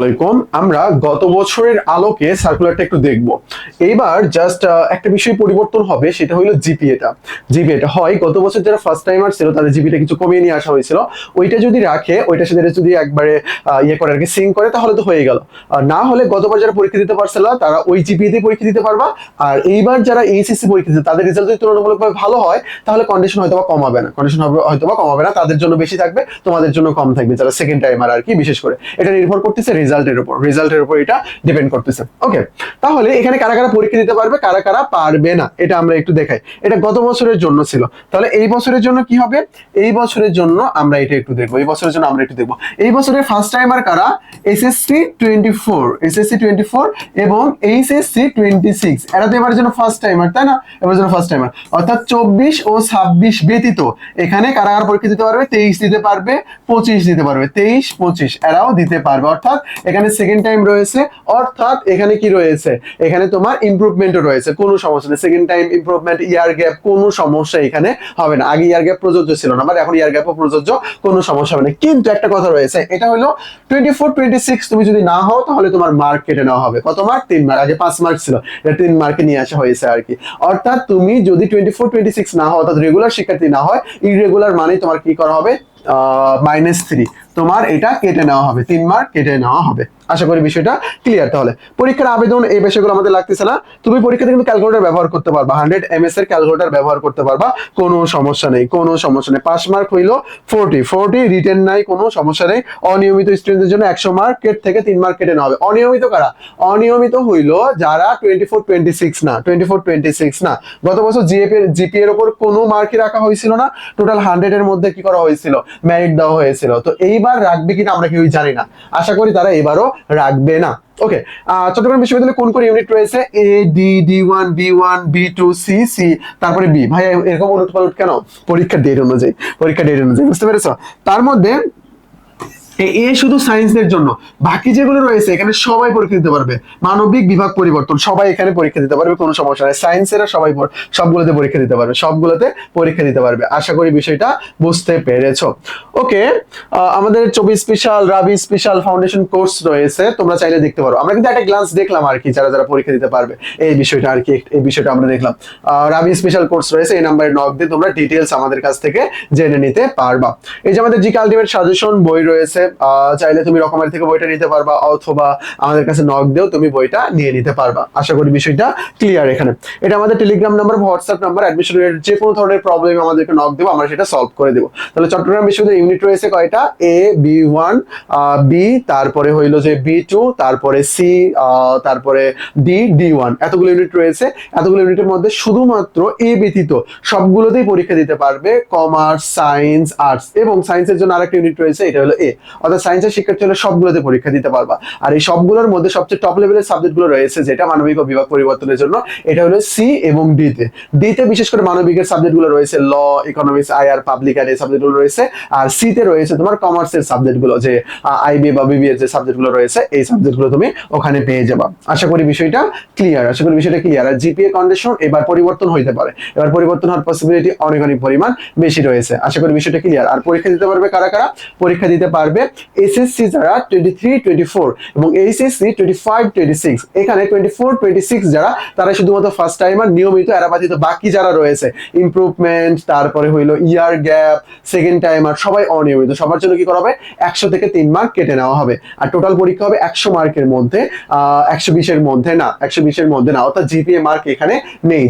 আলাইকুম। আমরা গত বছরের আলোকে সার্কুলারটা একটু দেখব। এইবার জাস্ট একটা বিষয় পরিবর্তন হবে, সেটা হলো জিপিএটা হয় গত বছর যারা ফার্স্ট টাইমার ছিল তাদের জিপিটা কিছু কমিয়ে নিয়ে আসা হয়েছিল, ওইটা যদি রাখে, ওইটার সাথে এটা যদি একবারে ইয়ে করে আর কি সিঙ্ক করে, তাহলে তো হয়ে গেল। না হলে গতবার যারা পরীক্ষা দিতে পারছিল না তারা ওই জিপিএতে পরীক্ষা দিতে পারবা। আর এইবার যারা এইচএসসি পরীক্ষা দিচ্ছে তাদের রেজাল্ট যদি তুলনামূলকভাবে ভালো হয়, তাহলে কন্ডিশন হয়তো কমাবে না, কমাবে না, তাদের জন্য বেশি থাকবে, তোমাদের জন্য কম থাকবে, যারা সেকেন্ড টাইমার আর কি। বিশেষ করে এটা নির্ভর করতেছে রেজাল্টের উপর এটা ডিপেন্ড করতেছে। ওকে, তাহলে এখানে কারা কারা পরীক্ষা দিতে পারবে, কারা কারা পারবে না, এটা আমরা একটু দেখাই। এটা গত বছরের জন্য ছিল, তাহলে এই বছরের জন্য কি হবে, এই বছরের জন্য আমরা এটা একটু দেখবো। এই বছরের ফার্স্ট টাইমার কারা, এসএসসি 24 এবং এইচএসসি 26, এরা তো এবার জন্য ফার্স্ট টাইমার, তাই না? এবার জন্য ফার্স্ট টাইমার, অর্থাৎ 24 ও 26 ব্যতীত এখানে কারা কারা পরীক্ষা দিতে পারবে, 23 দিতে পারবে, 25 দিতে পারবে, 23, 25 এরাও দিতে পারবে। অর্থাৎ এখানে সেকেন্ড টাইম রয়েছে, অর্থাৎ এখানে কি রয়েছে, এখানে তোমার ইমপ্রুভমেন্টও রয়েছে, কোনো সমস্যা নেই। সেকেন্ড টাইম ইমপ্রুভমেন্ট, ইয়ার গ্যাপ, কোনো সমস্যা এখানে হবে না। আগে ইয়ার গ্যাপ প্রযোজ্য ছিল না, বাট এখন ইয়ার গ্যাপও প্রযোজ্য, কোনো সমস্যা হবে না। কিন্তু একটা কথা রয়েছে, এটা হলো 24-26 তুমি যদি না হও তাহলে তোমার মার্ক কেটে নেওয়া হবে। কত মার্ক? 3 মার্ক। আগে 5 মার্ক ছিল, এটা 3 মার্কে নিয়ে আসা হয়েছে আর কি। অর্থাৎ তুমি যদি 24-26 না হও, অর্থাৎ রেগুলার শিক্ষার্থী না হয়, ইররেগুলার মানে তোমার কি করা হবে, -3 তোমার এটা কেটে নেওয়া হবে, 3 মার্ক কেটে নেওয়া হবে। আশা করি বিষয়টা ক্লিয়ার। তাহলে পরীক্ষার আবেদন, এই বিষয়গুলো আমাদের লাগতেছে না। তুমি পরীক্ষাতে কিন্তু ক্যালকুলেটর ব্যবহার করতে পারবা, 100 ms এর ক্যালকুলেটর ব্যবহার করতে পারবা, কোনো সমস্যা নেই, কোনো সমস্যা নেই। 5 মার্ক হইলো 40 রিটেন নাই, কোনো সমস্যা নেই। অনিয়মিত স্টুডেন্টদের জন্য 100 মার্ক থেকে 3 মার্ক কেটে নেওয়া হবে। অনিয়মিত কারা? অনিয়মিত হইলো যারা 24-26 না, গত বছর জিপি এর উপর কোনো মার্কই রাখা হয়েছিল না, টোটাল 100 এর মধ্যে কি করা হয়েছিল, মেরিট দেওয়া হয়েছিল। তো এইবার রাখবে কিনা আমরা কেউই জানি না, আশা করি তারা এবারও রাখবে না। ওকে, চট্টগ্রাম বিশ্ববিদ্যালয়ে কোন কোন ইউনিট রয়েছে? এ, D, D one, B one, B2, C, তারপরে বি। ভাই এরকম উলট পালট কেন? পরীক্ষার ডেট অনুযায়ী, বুঝতে পেরেছো? তার মধ্যে এ শুধু সায়েন্সের জন্য, বাকি যেগুলো রয়েছে এখানে সবাই পরীক্ষা দিতে পারবে। মানবিক বিভাগ পরিবর্তন, সবাই এখানে পরীক্ষা দিতে পারবে, কোনো সমস্যা নেই। সায়েন্সেরা সবাই সবগুলোতে পরীক্ষা দিতে পারবে, আশা করি বিষয়টা বুঝতে পেরেছো। ওকে, আমাদের 24 স্পেশাল, রাবি স্পেশাল ফাউন্ডেশন কোর্স রয়েছে, তোমরা চাইলে দেখতে পারো। আমরা কিন্তু একটা গ্লান্স দেখলাম আর কি, যারা যারা পরীক্ষা দিতে পারবে এই বিষয়টা আর কি, এই বিষয়টা আমরা দেখলাম। রাবি স্পেশাল কোর্স রয়েছে, এই নাম্বারে নক দিয়ে তোমরা ডিটেইলস আমাদের কাছ থেকে জেনে নিতে পারবা। এই যে আমাদের জিকে আলটিমেট সাজেশন বই রয়েছে, চাইলে তুমি রকমের থেকে বইটা নিতে পারবা, অথবা আমাদের কাছে নক দিয়েও তুমি বইটা নিয়ে নিতে পারবা। আশা করি বিষয়টা ক্লিয়ার। এখানে এটা আমাদের Telegram number, WhatsApp number, admission related যে কোনো ধরনের প্রবলেম আমাদেরকে নক দেবো, আমরা সেটা সলভ করে দেবো। তাহলে চট্টগ্রাম বিশ্ববিদ্যালয়ের ইউনিট রয়েছে কয়টা? এ, বি1, বি, তারপরে হইলো যে বি2, তারপরে সি, তারপরে ডি1, এতগুলো ইউনিট রয়েছে। এতগুলো ইউনিটের মধ্যে শুধুমাত্র এ ব্যতীত সবগুলোতেই পরীক্ষা দিতে পারবে কমার্স, সায়েন্স, আর্টস, এবং সায়েন্সের জন্য আরেকটা ইউনিট রয়েছে, এটা হলো এ। অর্থাৎ সায়েন্সের শিক্ষার্থী হলে সবগুলোতে পরীক্ষা দিতে পারবা। আর এই সবগুলোর মধ্যে সবচেয়ে টপ লেভেলের সাবজেক্টগুলো রয়েছে যেটা মানবিক ও বিভাগ পরিবর্তনের জন্য, এটা হলো সি এবং ডিতে বিশেষ করে মানবিকের সাবজেক্টগুলো রয়েছে, ল, ইকোনমিক্স, আইআর, পাবলিক অ্যাড, এই সাবজেক্টগুলো রয়েছে। আর সিতে রয়েছে তোমার কমার্সের সাবজেক্টগুলো, যে আইবি বা বিবি এর যে সাবজেক্টগুলো রয়েছে, এই সাবজেক্টগুলো তুমি ওখানে পেয়ে যাবা। আশা করি বিষয়টা ক্লিয়ার। আর জিপিএ কন্ডিশন এবার পরিবর্তন হইতে পারে, এবার পরিবর্তন হওয়ার পসিবিলিটি অনেক পরিমাণ বেশি রয়েছে। আশা করি বিষয়টা ক্লিয়ার। আর পরীক্ষা দিতে পারবে কারা কারা? পরীক্ষা দিতে পারবে এসএসসি যারা 23-24 এবং এইচএসসি 25-26। এখানে 24-26 যারা, তারা শুধুমাত্র ফার্স্ট টাইমার, নিয়মিত এরা ব্যতীত বাকি যারা রয়েছে ইমপ্রুভমেন্ট, তারপরে হইলো ইয়ার গ্যাপ, সেকেন্ড টাইমার, সবাই অনিয়মিত, সবার জন্য কি করা হবে, 100 থেকে 3 মার্ক কেটে নেওয়া হবে। আর টোটাল পরীক্ষা হবে 100 মার্কের মধ্যে, 120 এর মধ্যে না, অর্থাৎ জিপিএ মার্ক এখানে নেই,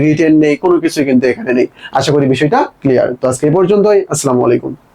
রিটেন নেই, কোনো কিছু কিন্তু এখানে নেই। আশা করি বিষয়টা ক্লিয়ার। তো আজকে এই পর্যন্তই। আসসালামু আলাইকুম।